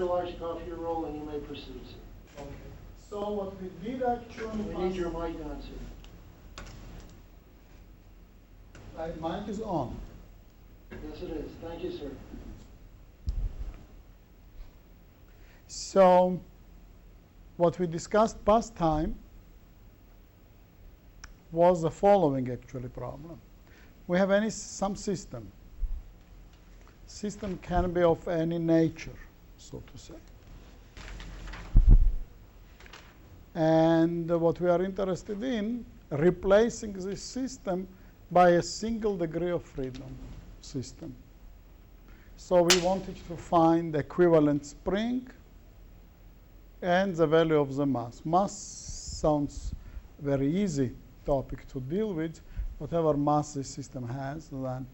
Dr. Elishakoff, you're rolling. You may proceed, sir. Okay. So what we did actually. We need your mic on, sir. My mic is on. Yes, it is. Thank you, sir. So what we discussed past time was the following actually problem. We have some system. System can be of any nature, so to say. And what we are interested in, replacing this system by a single degree of freedom system. So we wanted to find the equivalent spring and the value of the mass. Mass sounds very easy topic to deal with. Whatever mass this system has, then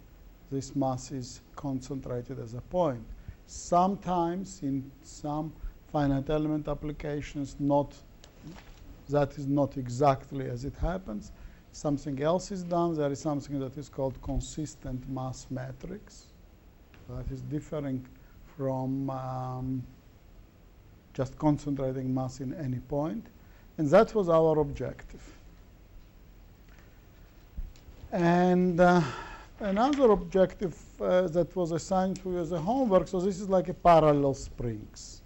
this mass is concentrated as a point. Sometimes in some finite element applications, that is not exactly as it happens. Something else is done. There is something that is called consistent mass matrix. That is differing from just concentrating mass in any point. And that was our objective. And another objective that was assigned to you as a homework, so this is like a parallel springs.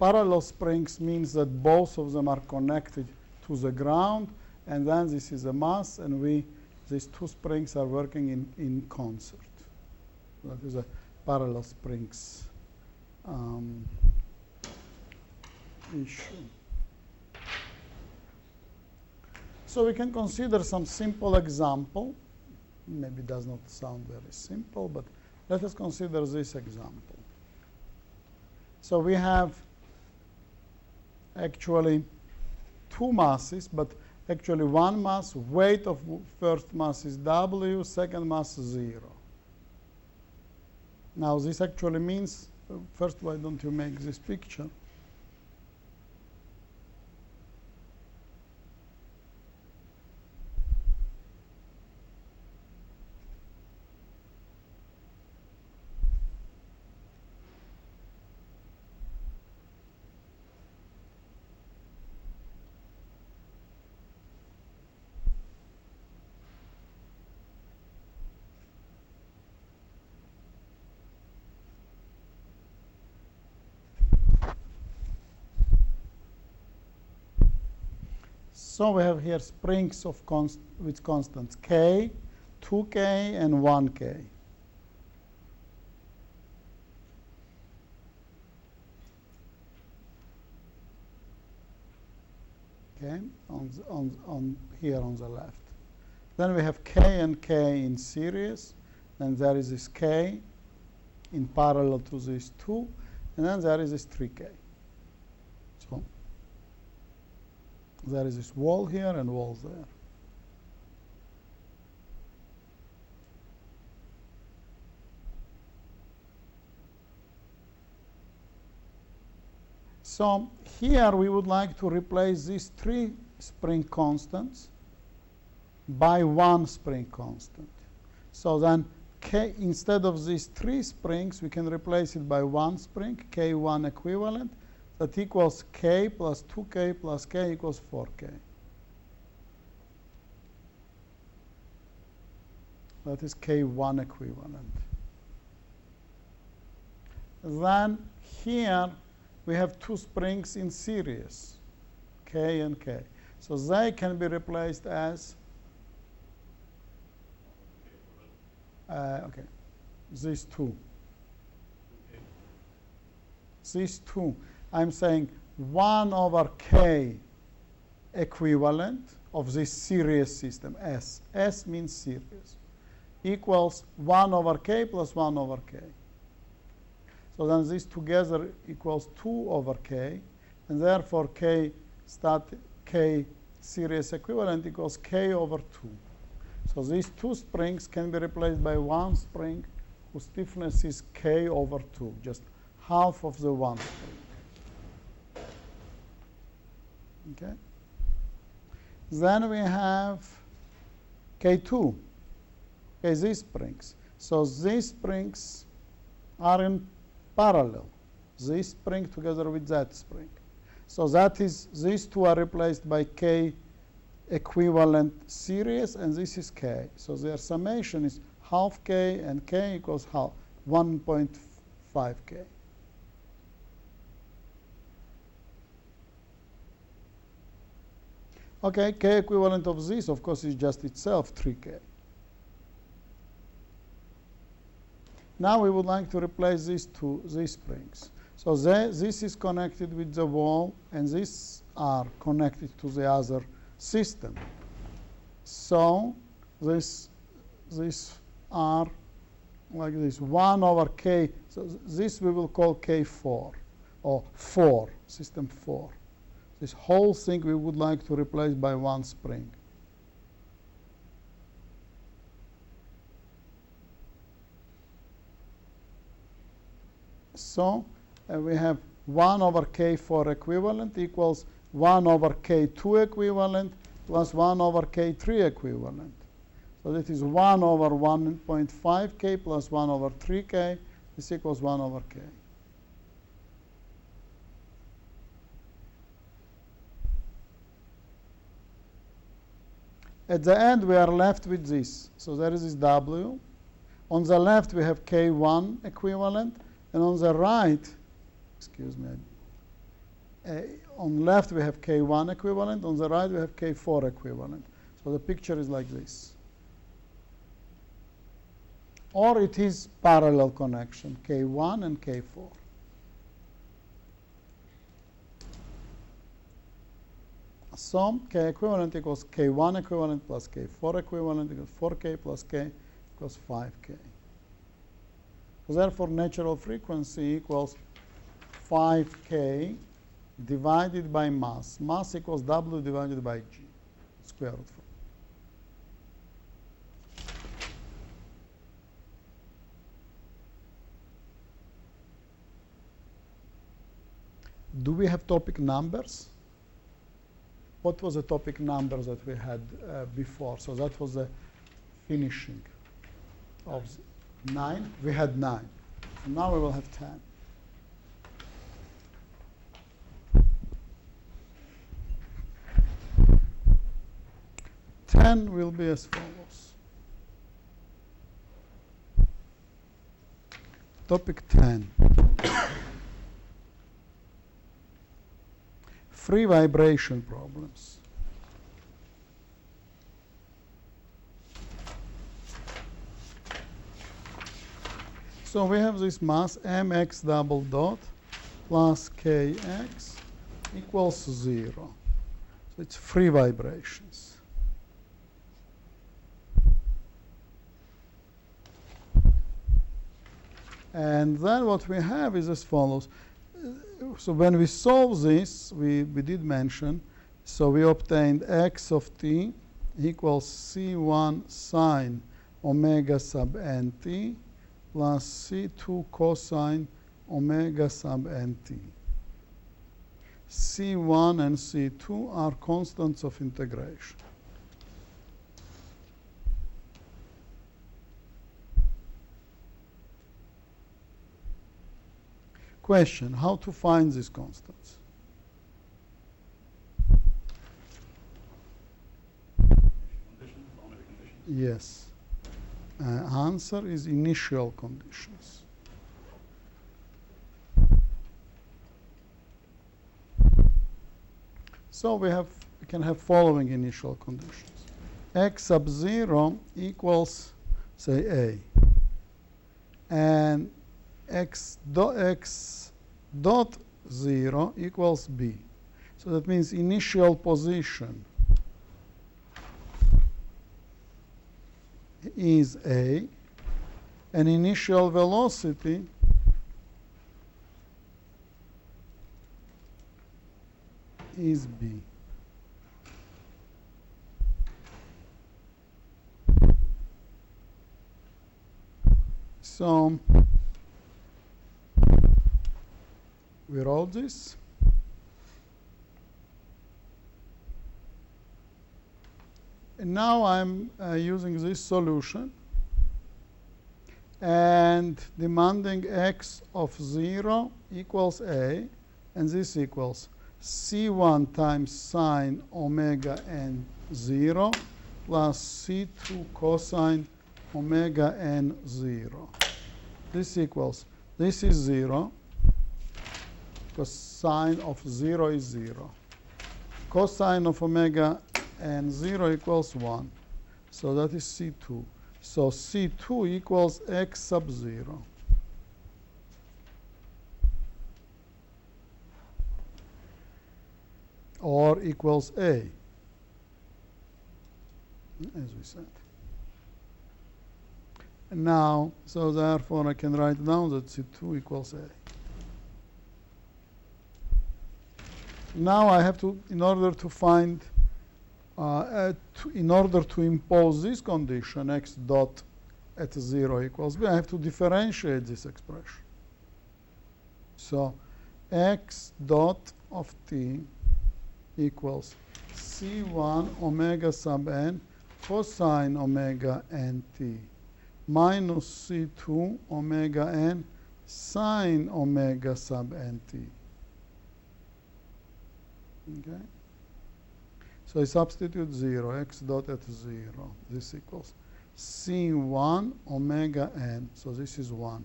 Parallel springs means that both of them are connected to the ground, and then this is a mass, and these two springs are working in concert. That is a parallel springs issue. So we can consider some simple example. Maybe it does not sound very simple, but let us consider this example. So we have actually two masses, but actually one mass, weight of first mass is W, second mass is 0. Now this actually means, first why don't you make this picture? So we have here springs with constants k, 2k, and 1k. Okay, on here on the left. Then we have k and k in series, and there is this k in parallel to these two, and then there is this 3k. So there is this wall here and wall there. So here we would like to replace these three spring constants by one spring constant. So then k, instead of these three springs, we can replace it by one spring, k1 equivalent. That equals k plus 2k plus k equals 4k. That is k1 equivalent. Then here we have two springs in series, k and k. So they can be replaced as, these two. These two. I'm saying 1 over k equivalent of this series system, S. S means series, equals 1 over k plus 1 over k. So then these together equals 2 over k, and therefore k series equivalent equals k over 2. So these two springs can be replaced by one spring whose stiffness is k over 2, just half of the one spring. Okay. Then we have K2, these springs. So these springs are in parallel. this spring together with that spring. So that is, these two are replaced by K equivalent series, and this is K. So their summation is half K, and K equals half, 1.5 K. Okay, K equivalent of this, of course, is just itself 3K. Now we would like to replace these springs. So this is connected with the wall, and these are connected to the other system. So these are like this, 1 over K. So this we will call K4, or 4, system 4. This whole thing we would like to replace by one spring. So we have 1 over K4 equivalent equals 1 over K2 equivalent plus 1 over K3 equivalent. So that is 1 over 1.5 K plus 1 over 3K. This equals 1 over K. At the end, we are left with this. So there is this W. On the left, we have K1 equivalent. And on the right, excuse me, on left, we have K1 equivalent. On the right, we have K4 equivalent. So the picture is like this. Or it is parallel connection, K1 and K4. So K equivalent equals K1 equivalent plus K4 equivalent equals 4K plus K equals 5K. So therefore, natural frequency equals 5K divided by mass. Mass equals W divided by G, square root 4. Do we have topic numbers? What was the topic number that we had before? So that was the finishing of 9. We had 9. So now we will have 10. Will be as follows. Topic 10. Free vibration problems. So we have this mass mx double dot plus kx equals 0. So it's free vibrations. And then what we have is as follows. So when we solve this, we did mention, so we obtained x of t equals c1 sine omega sub nt plus c2 cosine omega sub nt. c1 and c2 are constants of integration. Question, how to find these constants? Yes. Answer is initial conditions. So we can have following initial conditions. X sub 0 equals, say, A. And x dot 0 equals B. So that means initial position is A, and initial velocity is B. So we wrote this. And now I'm using this solution and demanding x of 0 equals A, and this equals C1 times sine omega n 0 plus C2 cosine omega n 0. This equals, this is 0, because sine of 0 is 0. Cosine of omega n 0 equals 1. So that is C2. So C2 equals x sub 0. Or equals A, as we said. And now, so therefore I can write down that C2 equals A. Now I have to, in order to find, in order to impose this condition, x dot at 0 equals b, I have to differentiate this expression. So x dot of t equals C1 omega sub n cosine omega n t minus C2 omega n sine omega sub n t. Okay? So I substitute 0, x dot at 0. This equals C1 omega n, so this is 1,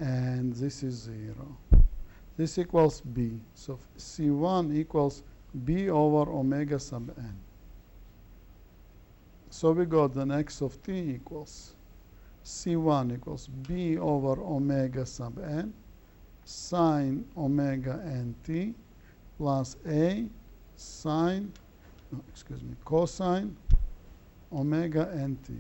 and this is 0. This equals b, so C1 equals b over omega sub n. So we got then x of t equals C1 equals b over omega sub n sine omega n t plus a sine, no, excuse me, cosine omega n t.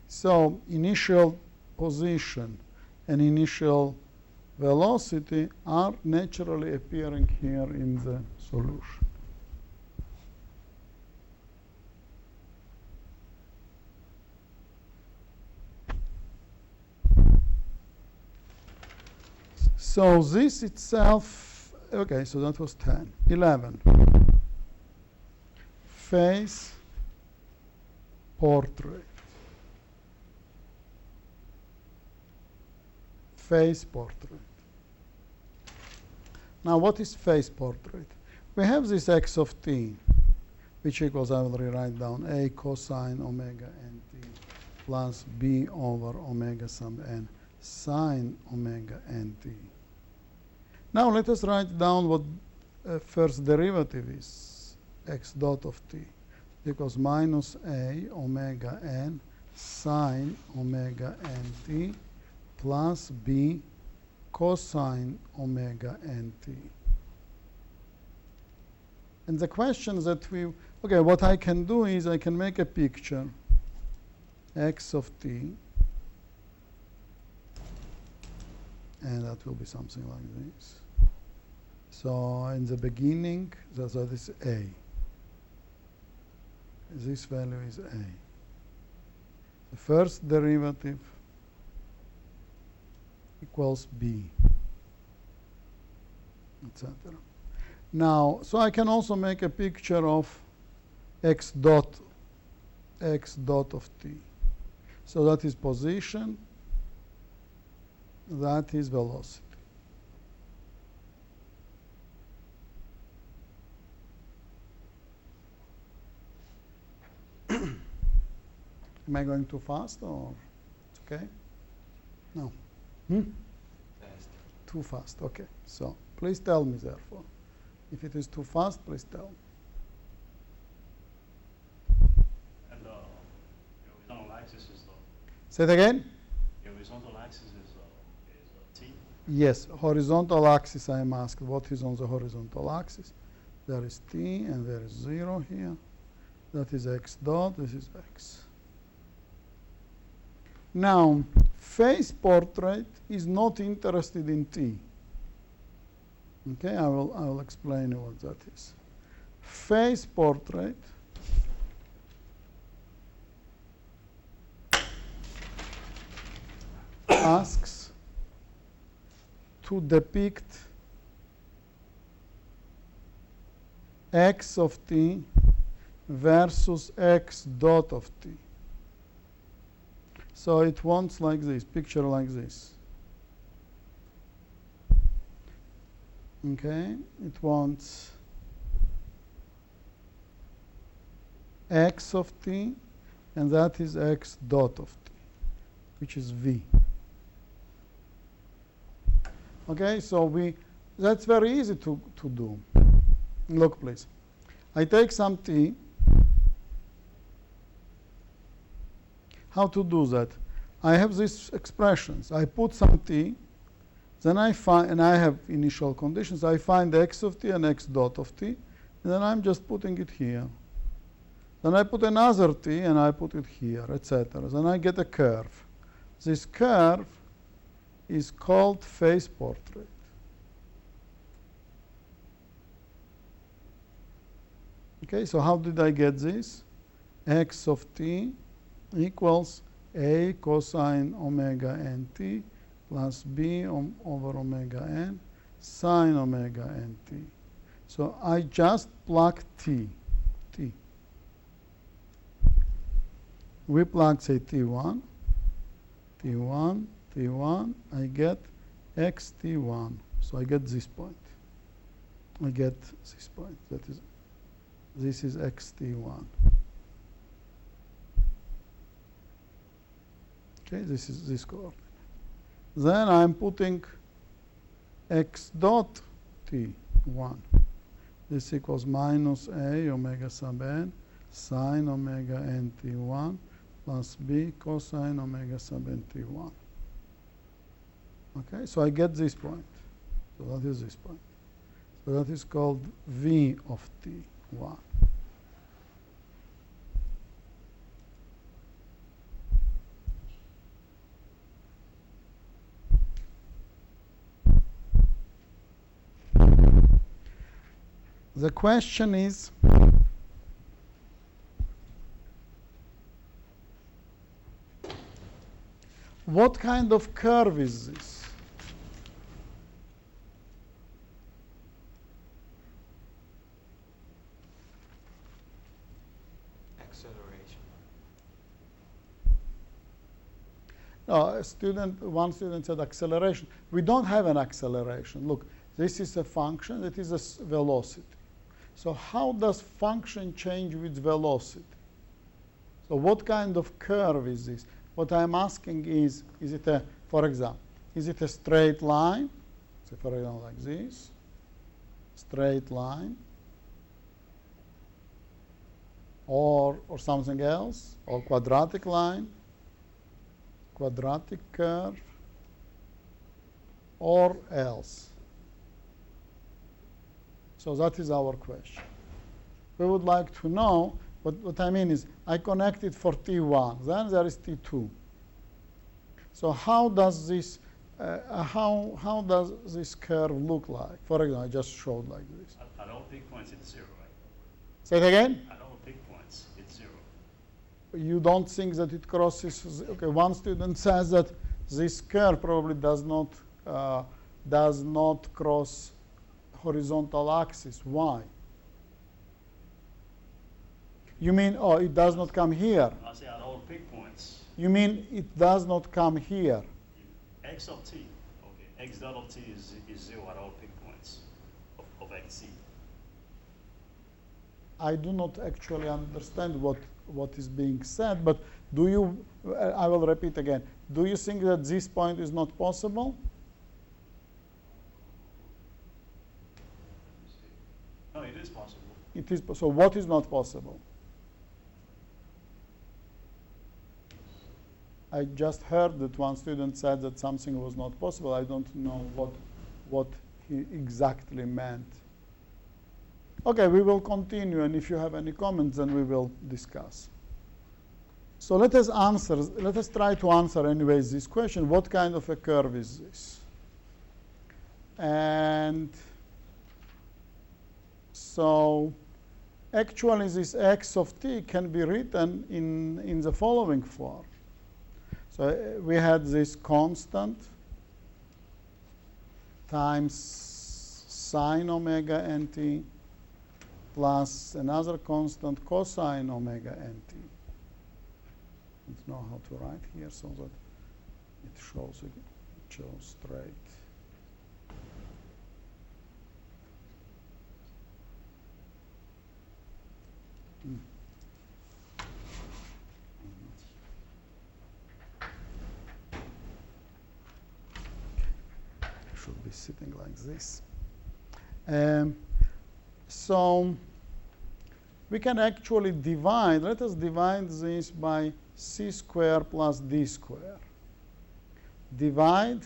So initial position and initial velocity are naturally appearing here in the solution. So this itself, okay, so that was 10. 11. Phase portrait. Phase portrait. Now, what is phase portrait? We have this x of t, which equals, I will rewrite down, a cosine omega n t plus b over omega sub n sine omega n t. Now, let us write down what first derivative is, x dot of t equals minus a omega n sine omega n t plus b cosine omega n t. And the question that okay, what I can do is I can make a picture, x of t, and that will be something like this. So in the beginning, that is a. This value is a. The first derivative equals b, etc. Now, so I can also make a picture of x dot of t. So that is position, that is velocity. Am I going too fast or it's okay? No. Fast. Too fast, okay. So please tell me therefore. If it is too fast, please tell me. And the horizontal axis is Say it again? the horizontal axis is t. Yes, horizontal axis I am asked. What is on the horizontal axis? There is t and there is 0 here. That is x dot, this is x. Now, phase portrait is not interested in t. Okay, I will explain you what that is. Phase portrait asks to depict x of t versus x dot of t. So it wants like this, picture like this. Okay, it wants x of t, and that is x dot of t, which is v. Okay, so that's very easy to do. Look, please. I take some t. How to do that? I have these expressions. I put some t, then I find, and I have initial conditions. I find x of t and x dot of t, and then I'm just putting it here. Then I put another t, and I put it here, etc. Then I get a curve. This curve is called phase portrait. Okay, so how did I get this? X of t equals a cosine omega nt plus b over omega n sine omega nt. So I just plug t. We plug, say, t1, t1, t1. I get xt1. So I get this point. I get this point. This is xt1. Okay, this is this coordinate. Then I'm putting x dot t1. This equals minus a omega sub n sine omega nt1 plus b cosine omega sub nt1. Okay, so I get this point. So that is this point. So that is called v of t1. The question is, what kind of curve is this? Acceleration. No, one student said acceleration. We don't have an acceleration. Look, this is a function that is a velocity. So how does function change with velocity? So what kind of curve is this? What I'm asking is it a, for example, is it a straight line? So for example, like this, straight line, or something else, or quadratic line, quadratic curve, or else. So that is our question. We would like to know, what I mean is, I connected for T1, then there is T2. So how does this, how does this curve look like? For example, I just showed like this. At all peak points, it's 0, right? Say it again? At all peak points, it's 0. You don't think that it crosses, okay, one student says that this curve probably does not cross horizontal axis. Why? You mean, oh, it does not come here? I say at all peak points. You mean it does not come here? X of t, okay, x dot of t is 0 at all peak points of xc. I do not actually understand what is being said, but do you, I will repeat again, do you think that this point is not possible? No, it is possible. It is, so what is not possible? I just heard that one student said that something was not possible. I don't know what he exactly meant. Okay, we will continue, and if you have any comments, then we will discuss. So let us try to answer anyways this question. What kind of a curve is this? And so actually this x of t can be written in the following form. So we had this constant times sine omega nt plus another constant cosine omega nt. Don't know how to write here so that it shows straight. Should be sitting like this. So we can actually divide. Let us divide this by c squared plus d squared. Divide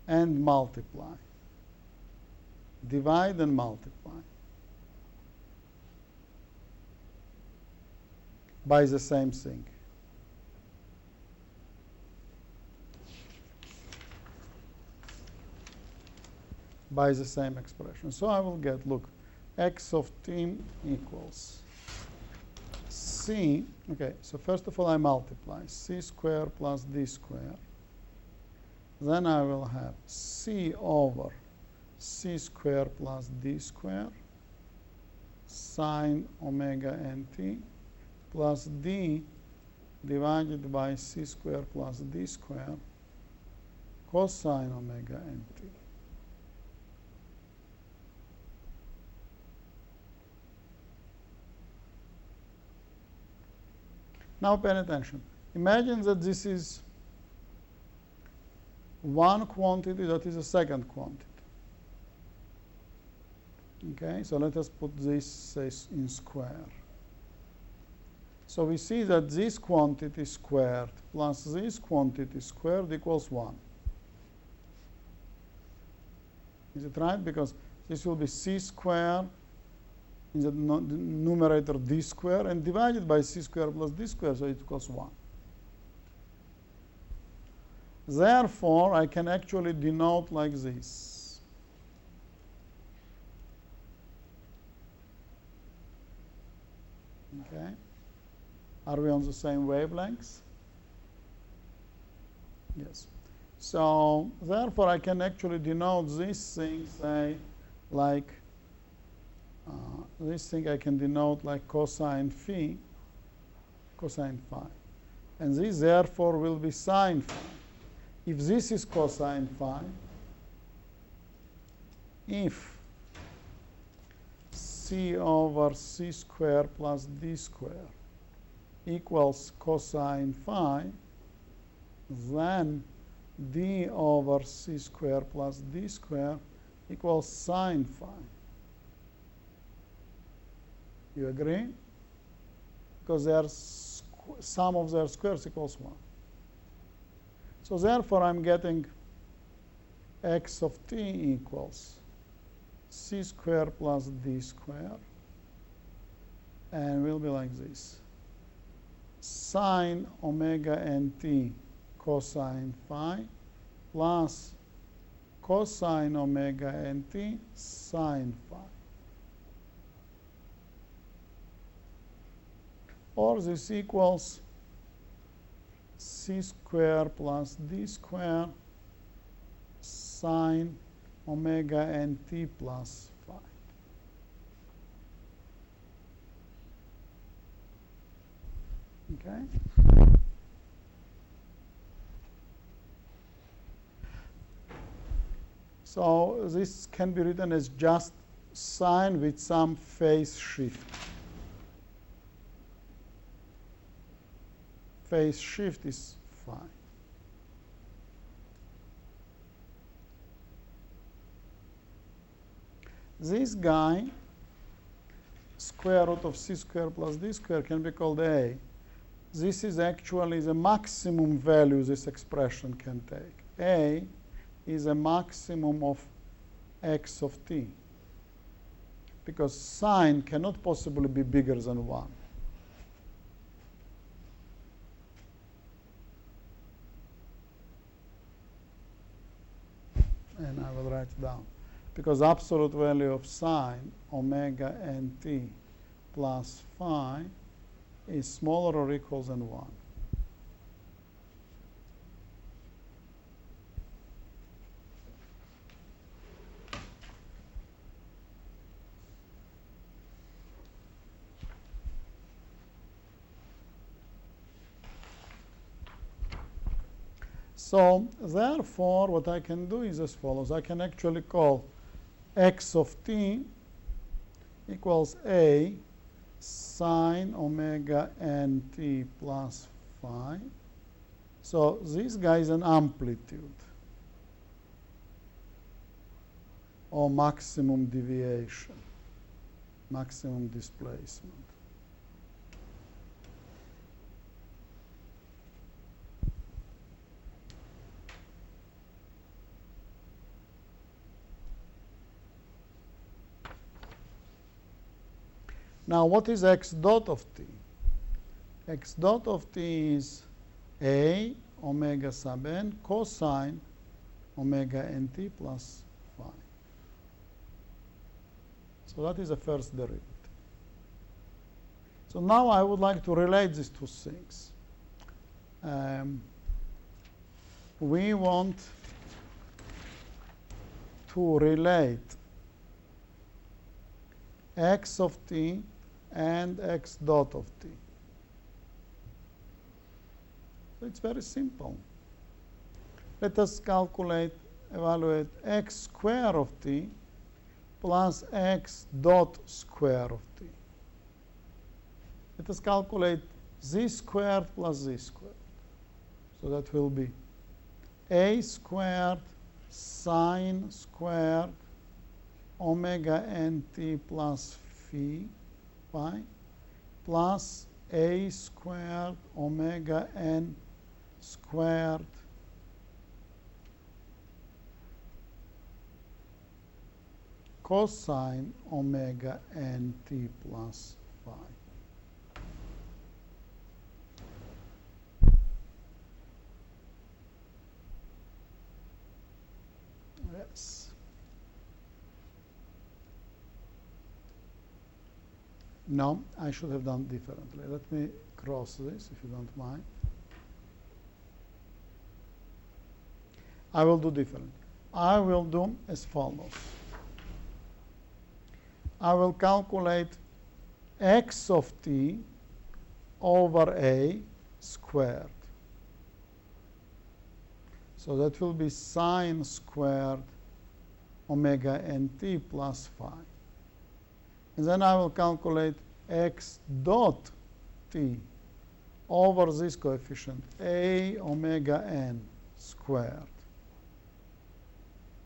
and multiply. Divide and multiply by the same thing. By the same expression. So I will get, look, x of t equals c. Okay, so first of all I multiply c squared plus d squared. Then I will have c over c squared plus d squared sine omega nt plus d divided by c squared plus d squared cosine omega nt. Now pay attention. Imagine that this is one quantity that is a second quantity. Okay, so let us put this say, in square. So we see that this quantity squared plus this quantity squared equals 1. Is it right? Because this will be c squared in the numerator d squared and divided by c squared plus d squared, so it equals 1. Therefore, I can actually denote like this. Okay? Are we on the same wavelengths? Yes. So, therefore, I can actually denote this thing, say, like this thing I can denote like cosine phi, cosine phi. And this, therefore, will be sine phi. If this is cosine phi, if c over c squared plus d squared equals cosine phi, then d over c squared plus d squared equals sine phi. You agree? Because their sum of their squares equals 1. So therefore, I'm getting x of t equals c squared plus d squared, and will be like this. Sine omega nt cosine phi plus cosine omega nt sine phi. Or this equals c squared plus d squared sine omega nt plus phi. Okay? So this can be written as just sine with some phase shift. Phase shift is phi. This guy, square root of c squared plus d squared, can be called a. This is actually the maximum value this expression can take. A is a maximum of x of t, because sine cannot possibly be bigger than 1. And I will write it down. Because absolute value of sine omega nt plus phi is smaller or equal than 1. So therefore, what I can do is as follows. I can actually call x of t equals a sine omega nt plus phi. So this guy is an amplitude or maximum deviation, maximum displacement. Now, what is x dot of t? X dot of t is a omega sub n cosine omega nt plus phi. So that is the first derivative. So now I would like to relate these two things. We want to relate x of t and x dot of t. So it's very simple. Let us evaluate x square of t plus x dot square of t. Let us calculate z squared plus z squared. So that will be a squared sine squared omega nt plus phi plus a squared omega n squared cosine omega nt plus phi. Yes. No, I should have done differently. Let me cross this, if you don't mind. I will do different. I will do as follows. I will calculate x of t over a squared. So that will be sine squared omega nt plus phi. And then I will calculate x dot t over this coefficient, a omega n squared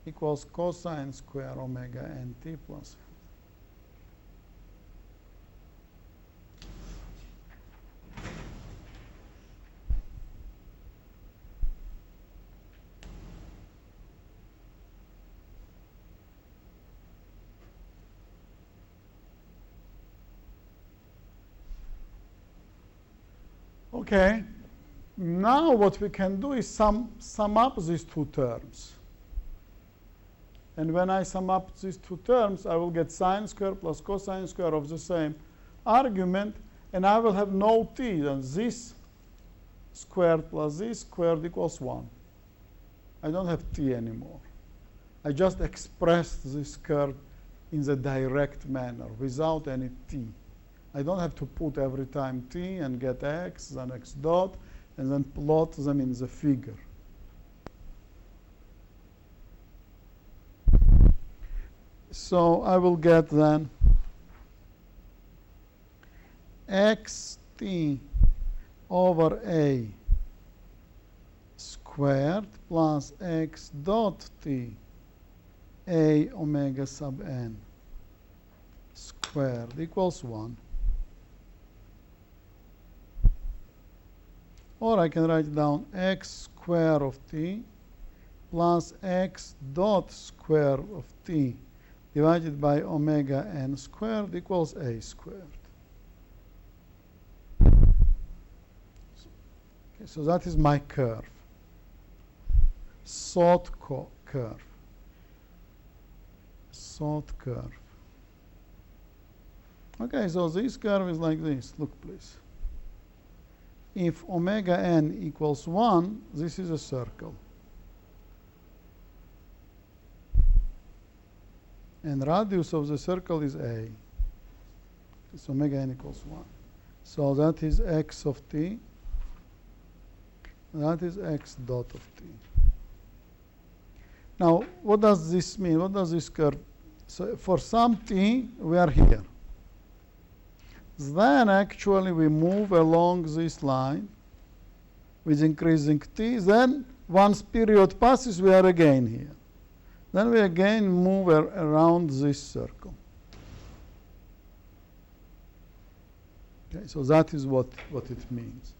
equals cosine square omega nt plus phi. Okay, now what we can do is sum up these two terms. And when I sum up these two terms, I will get sine square plus cosine square of the same argument, and I will have no t. Then this squared plus this squared equals 1. I don't have t anymore. I just expressed this curve in the direct manner without any t. I don't have to put every time t and get x, then x dot, and then plot them in the figure. So I will get then xt over a squared plus x dot t a omega sub n squared equals 1. Or I can write down x square of t plus x dot square of t divided by omega n squared equals a squared. Okay, so that is my curve, sought curve. Sought curve. Okay, so this curve is like this. Look, please. If omega n equals 1, this is a circle. And radius of the circle is a. It's omega n equals 1. So that is x of t. That is x dot of t. Now, what does this mean? What does this curve? So for some t, we are here. Then actually we move along this line with increasing t. Then once period passes, we are again here. Then we again move around this circle. Okay, so that is what it means.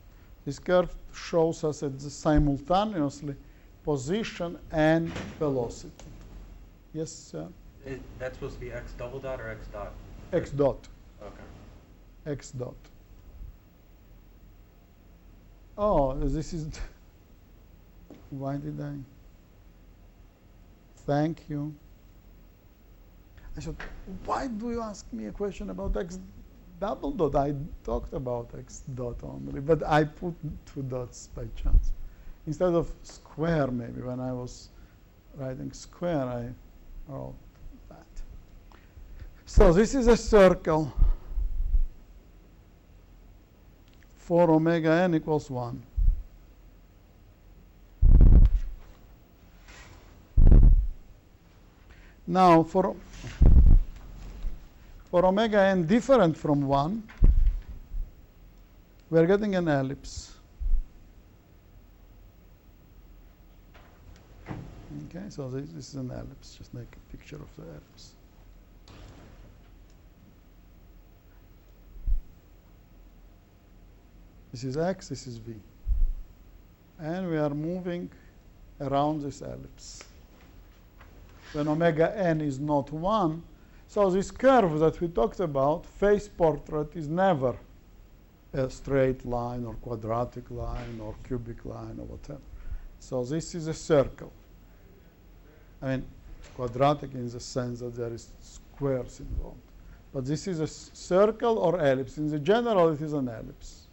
This curve shows us at the simultaneously position and velocity. Yes, sir? That's supposed to be x double dot or x dot? X dot. Okay. X dot. Oh, this is. Why did I? Thank you. I said, why do you ask me a question about x double dot? I talked about x dot only, but I put two dots by chance. Instead of square, maybe, when I was writing square, I wrote that. So this is a circle for omega n equals 1. Now, for omega n different from 1, we're getting an ellipse. Okay, so this is an ellipse. Just make a picture of the ellipse. This is x, this is v. And we are moving around this ellipse. When omega n is not 1, so this curve that we talked about, phase portrait, is never a straight line or quadratic line or cubic line or whatever. So this is a circle. I mean, quadratic in the sense that there is squares involved. But this is a circle or ellipse. In the general, it is an ellipse.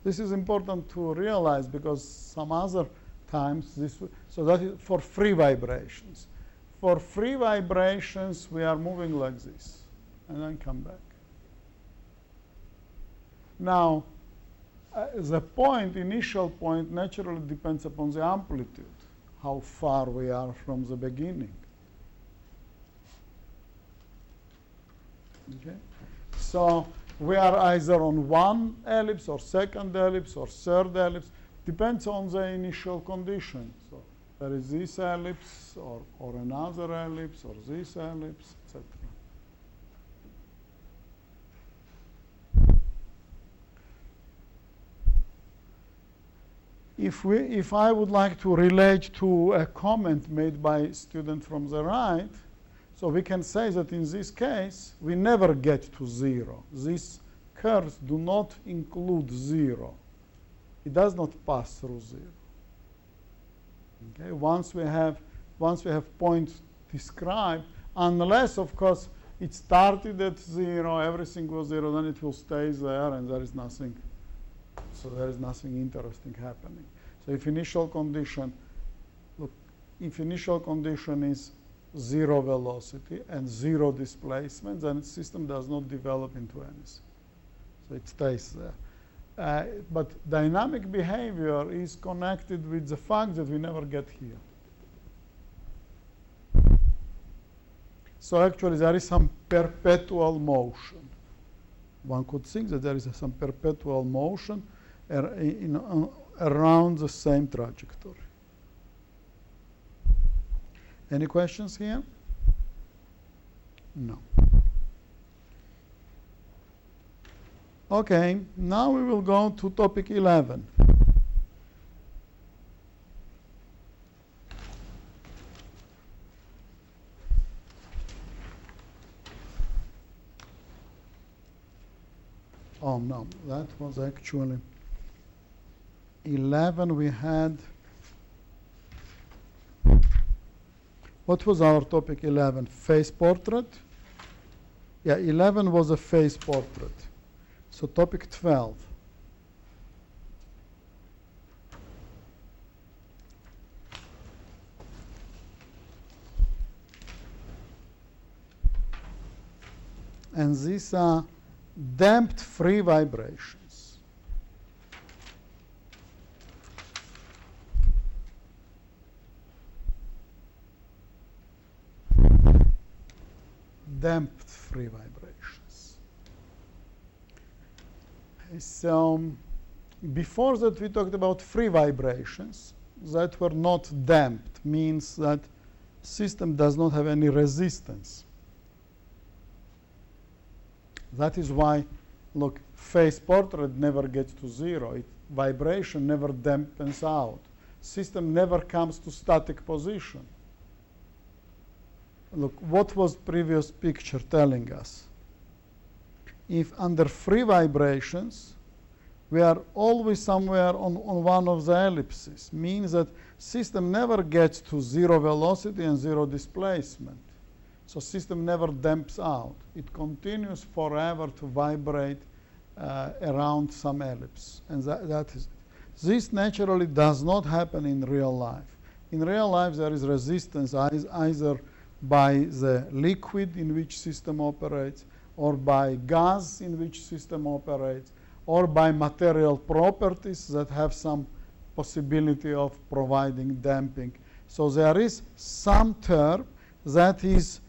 This is important to realize because some other times so that is for free vibrations. For free vibrations, we are moving like this and then come back. Now, the initial point, naturally depends upon the amplitude, how far we are from the beginning. Okay? So we are either on one ellipse or second ellipse or third ellipse. Depends on the initial condition. So there is this ellipse or another ellipse or this ellipse, etc. If I would like to relate to a comment made by a student from the right, so we can say that in this case, we never get to 0. These curves do not include 0. It does not pass through 0. Okay? Once we have points described, unless, of course, it started at 0, everything was 0, then it will stay there, and there is nothing. So there is nothing interesting happening. So if initial condition is 0 velocity and 0 displacement, then the system does not develop into anything. So it stays there. But dynamic behavior is connected with the fact that we never get here. So actually there is some perpetual motion. One could think that there is some perpetual motion around the same trajectory. Any questions here? No. Okay, now we will go to topic 11. Oh, no, that was actually 11 we had. What was our topic 11? Face portrait? Yeah, 11 was a face portrait. So topic 12. and these are damped free vibrations. Damped free vibrations. So before that we talked about free vibrations that were not damped, means that system does not have any resistance. That is why, look, phase portrait never gets to zero. Vibration never dampens out. System never comes to static position. Look, what was previous picture telling us? If under free vibrations, we are always somewhere on one of the ellipses, means that system never gets to zero velocity and zero displacement. So system never damps out. It continues forever to vibrate around some ellipse, and that is it. This naturally does not happen in real life. In real life, there is resistance either by the liquid in which system operates, or by gas in which system operates, or by material properties that have some possibility of providing damping. So there is some term that is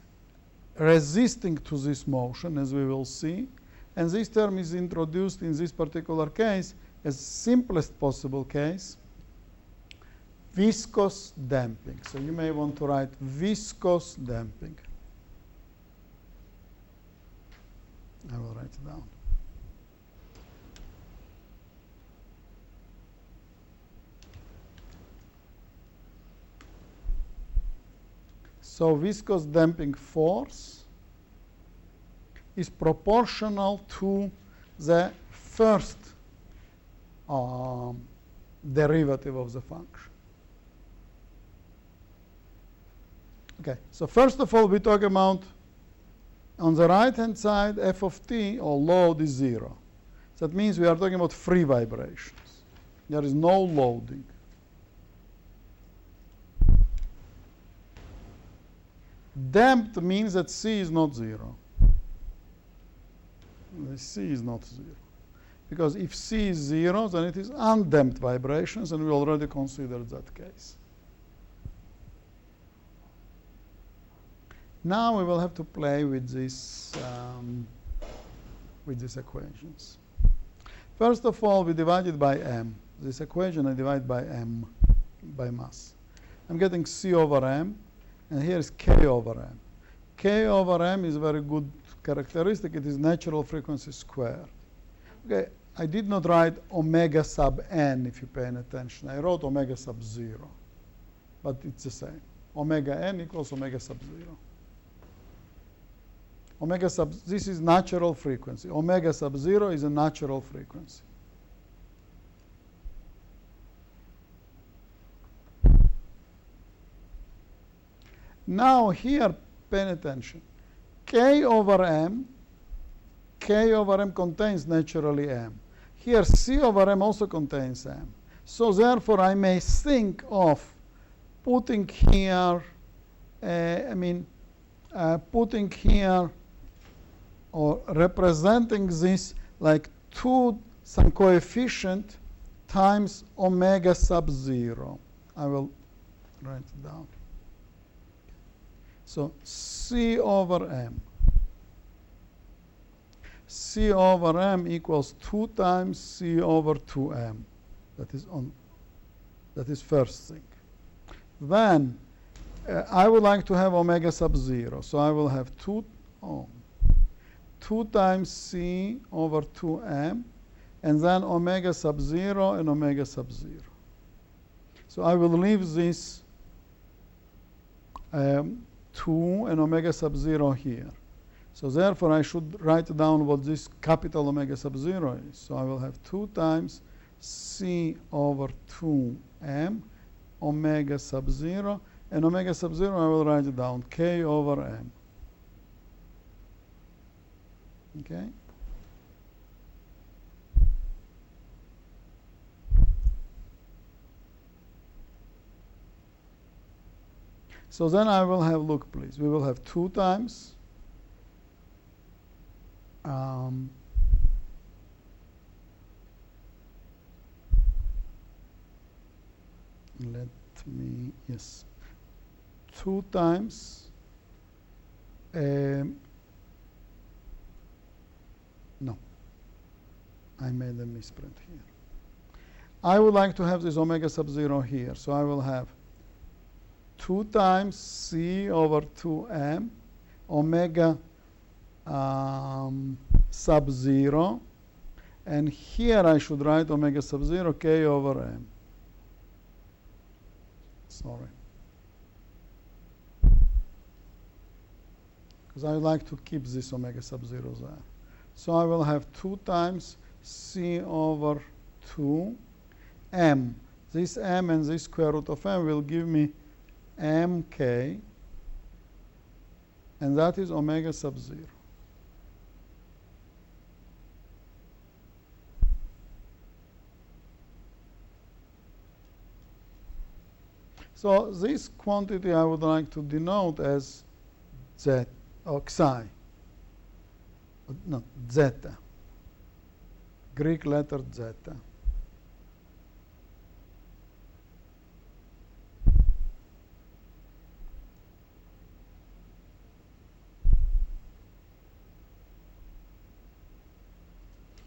resisting to this motion, as we will see, and this term is introduced in this particular case as simplest possible case, viscous damping. So you may want to write viscous damping. I will write it down. So viscous damping force is proportional to the first derivative of the function. Okay, so first of all, we talk about on the right-hand side, f of t, or load, is 0. So that means we are talking about free vibrations. There is no loading. Damped means that c is not 0. The c is not 0. Because if c is 0, then it is undamped vibrations, and we already considered that case. Now we will have to play with these equations. First of all, we divide it by m. This equation I divide by m, by mass. I'm getting c over m, and here is k over m. K over m is a very good characteristic. It is natural frequency squared. Okay, I did not write omega sub n, if you're paying attention. I wrote omega sub 0, but it's the same. Omega n equals omega sub 0. Omega sub, this is natural frequency. Omega sub 0 is a natural frequency. Now here, pay attention. K over m contains naturally m. Here c over m also contains m. So therefore I may think of putting here, putting here or representing this like some coefficient times omega sub 0. I will write it down. So c over m. C over m equals 2 times c over 2m. That is first thing. Then I would like to have omega sub 0. So I will have 2 times c over 2m, and then omega sub 0 and omega sub 0. So I will leave this 2 and omega sub 0 here. So therefore, I should write down what this capital omega sub 0 is. So I will have 2 times c over 2m omega sub 0. And omega sub 0, I will write it down, k over m. Okay? So then I will have, look please, we will have 2 times um, let me, yes, 2 times, no, I made a misprint here. I would like to have this omega sub 0 here, so I will have 2 times C over 2m omega sub 0, and here I should write omega sub 0 k over m. Sorry. Because I would like to keep this omega sub 0 there. So I will have 2 times C over 2 m. This m and this square root of m will give me mk, and that is omega sub 0. So this quantity I would like to denote as z, or xi, no, zeta, Greek letter zeta.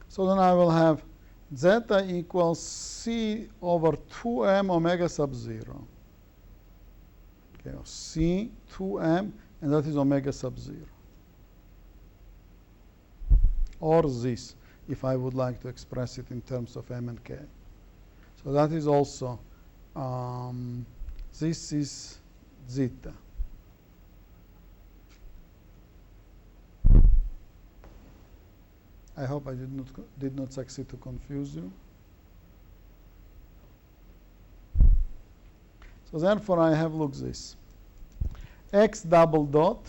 So then I will have zeta equals C over 2m omega sub 0. Okay, C 2m, and that is omega sub 0. Or this, if I would like to express it in terms of m and k. So that is also, this is zeta. I hope I did not succeed to confuse you. So therefore I have, look this, x double dot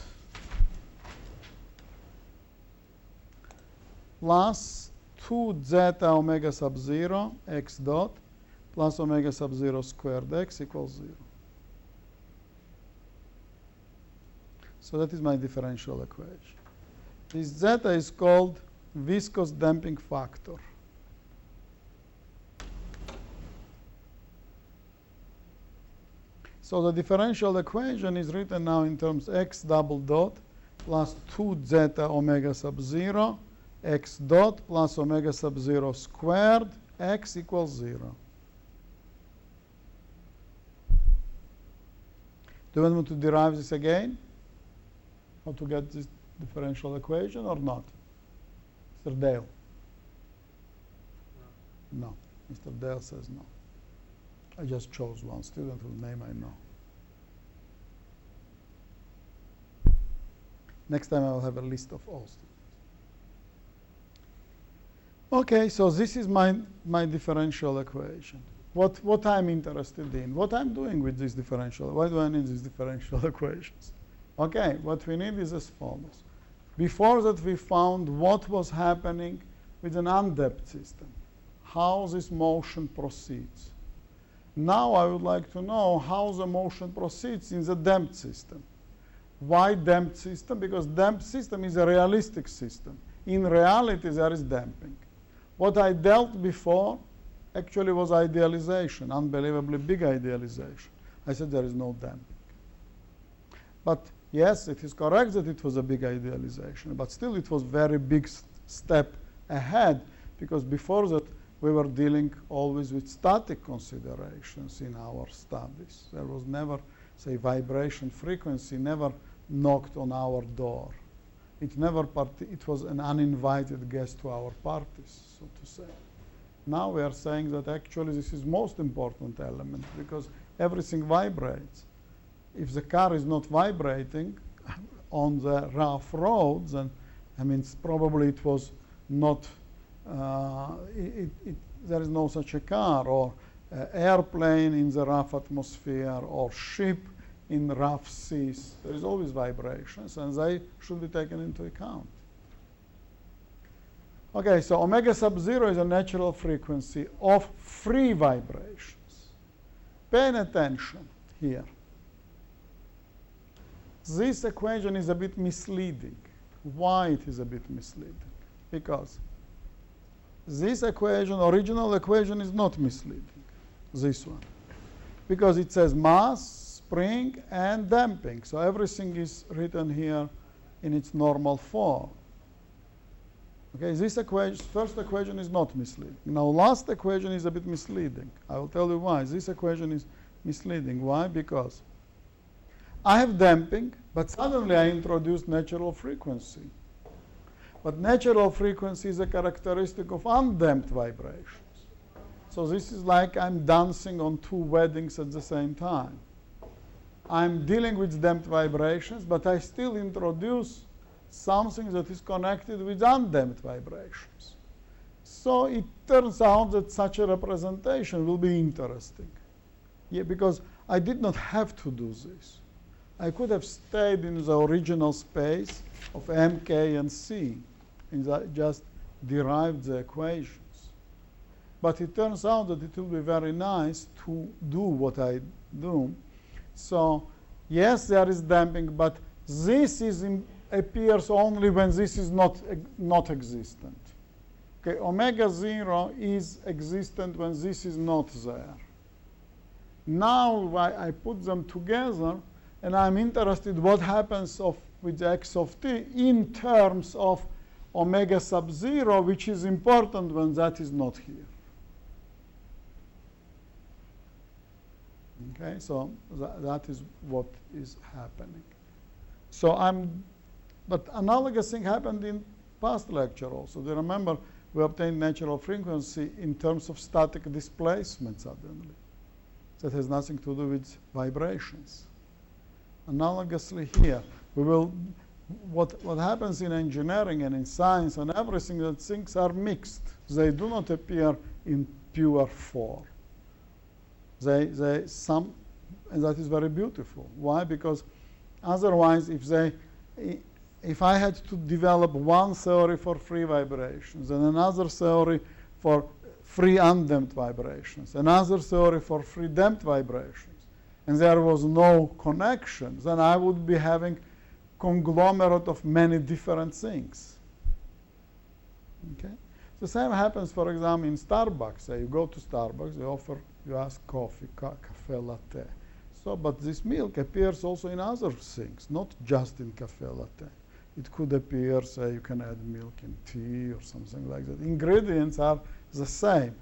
plus 2 zeta omega sub 0 x dot plus omega sub 0 squared x equals 0. So that is my differential equation. This zeta is called viscous damping factor. So the differential equation is written now in terms x double dot plus 2 zeta omega sub 0 x dot plus omega sub 0 squared x equals 0. Do you want me to derive this again? How to get this differential equation or not? Mr. Dale? No. Mr. Dale says no. I just chose one student whose name I know. Next time I will have a list of all students. Okay, so this is my differential equation. What I'm interested in, what I'm doing with this differential, why do I need these differential equations? Okay, what we need is as follows. Before that we found what was happening with an undamped system, how this motion proceeds. Now I would like to know how the motion proceeds in the damped system. Why damped system? Because damped system is a realistic system. In reality, there is damping. What I dealt before actually was idealization, unbelievably big idealization. I said there is no damping. But yes, it is correct that it was a big idealization, but still it was a very big step ahead, because before that we were dealing always with static considerations in our studies. There was never, say, vibration frequency never knocked on our door. It never it was an uninvited guest to our parties, so to say. Now we are saying that actually this is most important element, because everything vibrates. If the car is not vibrating on the rough roads, and I mean, probably it was not, there is no such a car, or airplane in the rough atmosphere, or ship in rough seas. There is always vibrations, and they should be taken into account. Okay, so omega sub 0 is a natural frequency of free vibrations. Pay attention here. This equation is a bit misleading. Why it is a bit misleading? Because this equation, original equation, is not misleading, this one. Because it says mass, spring, and damping. So everything is written here in its normal form. Okay, this equation, first equation is not misleading. Now, last equation is a bit misleading. I will tell you why. This equation is misleading. Why? Because I have damping, but suddenly I introduce natural frequency. But natural frequency is a characteristic of undamped vibrations. So this is like I'm dancing on two weddings at the same time. I'm dealing with damped vibrations, but I still introduce something that is connected with undamped vibrations. So it turns out that such a representation will be interesting. Yeah, because I did not have to do this. I could have stayed in the original space of M, K, and C, and just derived the equations. But it turns out that it will be very nice to do what I do. So yes, there is damping, but this appears only when this is not existent. Okay, omega 0 is existent when this is not there. Now I put them together, and I'm interested what happens with x of t in terms of omega sub 0, which is important when that is not here. Okay, so that is what is happening. But analogous thing happened in past lecture also. Do you remember we obtained natural frequency in terms of static displacement suddenly? That has nothing to do with vibrations. Analogously here, what happens in engineering and in science and everything, that things are mixed. They do not appear in pure form. And that is very beautiful. Why? Because otherwise, if I had to develop one theory for free vibrations and another theory for free undamped vibrations, another theory for free damped vibrations, and there was no connection, then I would be having conglomerate of many different things. Okay? The same happens, for example, in Starbucks. Say you go to Starbucks, you ask coffee, cafe latte. So, but this milk appears also in other things, not just in cafe latte. It could appear, say, you can add milk in tea or something like that. Ingredients are the same,